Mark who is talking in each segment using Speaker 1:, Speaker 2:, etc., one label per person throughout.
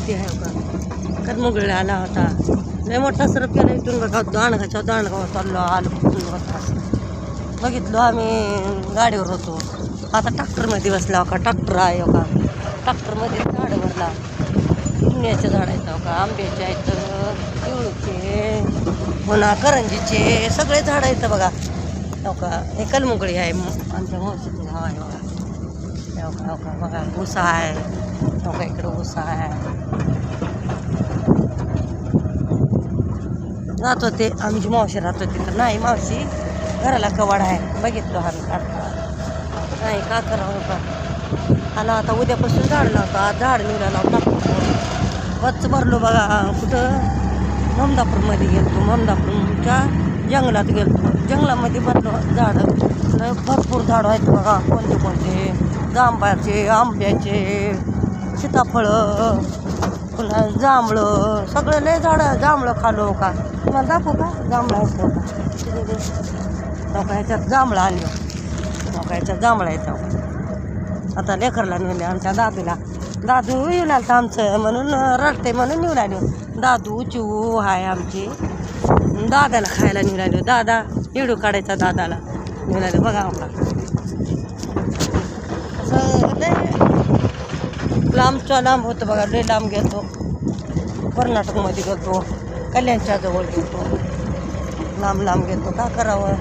Speaker 1: किती आहे का कदमुगळी आला होता लय मोठा सरप केला इथून बघा दांडगाच्या दांडगाव चाललो आलो होता बघितलो आम्ही गाडीवर होतो आता ट्रॅक्टरमध्ये बसला का ट्रॅक्टर आहे का ट्रॅक्टरमध्ये झाडं भरला पुण्याचे झाड आहेत का आंब्याचे आहेत पिवळूचे पुन्हा करंजीचे सगळे झाडं आहेत बघा हो का हे कलमुगळी आहे आमच्या मावशीचं नाव आहे बघा हो का हो का बघा ऊसा आहे हो का इकडं ऊसा आहे राहत होते आमची मावशी राहत होती तर नाही मावशी घराला कवाड आहे बघितलो आम्ही काढता नाही का करावं का आला आता उद्यापासून झाड लावतो आज झाड निघाला वच भरलो बघा कुठं ममदापूरमध्ये गेलो ममदापूरच्या जंगलात गेलो जंगलामध्ये भरलो झाडं भरपूर झाडं आहेत बघा कोणते कोणते जांभळाचे आंब्याचे सीताफळं पुन्हा जांभळं सगळं लय झाडं जांभळं खालो का तुम्हाला दाखवू का जांभळं असतो का ह्याच्यात जांभळं आणलं नका ह्याच्यात जांभळं येतं आता लेकरला नेले आमच्या दादूला दादू येऊ लागतं आमचं म्हणून रडते म्हणून येऊ लागलो दादू चिऊ हाय आमची दादाला खायला निघू लागलो दादा इडू काढायचा दादाला निघू लागलो बघा का असं लय लांबच्या लांब होतं बघा लय लांब गेलो कर्नाटकमध्ये गेलो कल्याणच्या जवळ गेलो लांब लांब गेलो का करावं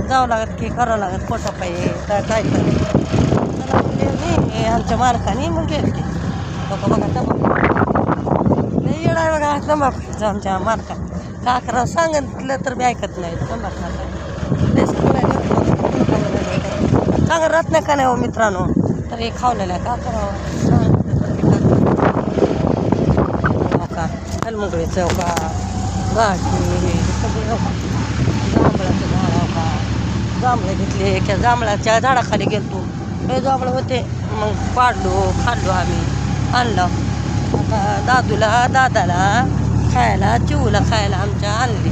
Speaker 1: जावं लागत की करावं लागत पोटा पाहिजे काय नाही आमच्या मालकाने मग गेले बघा बघा तंबाखू लय येड आहे बघा तंबाखू आमच्या मालका का करावं सांगितलं तर बी ऐकत नाही तंबाखू सांगा राहत नाही का नाही हो मित्रांनो तर हे खावलेलं आहे का करावं का कलमुगळे चौका गाठी सगळे जांभळाचं झाड हो का जांभळे घेतले त्या जांभळाच्या झाडाखाली गेलतो हे जांभळं होते मग पाडलो खाल्लो आम्ही आणलं आता दादाला खायला चिवला खायला आमच्या आणली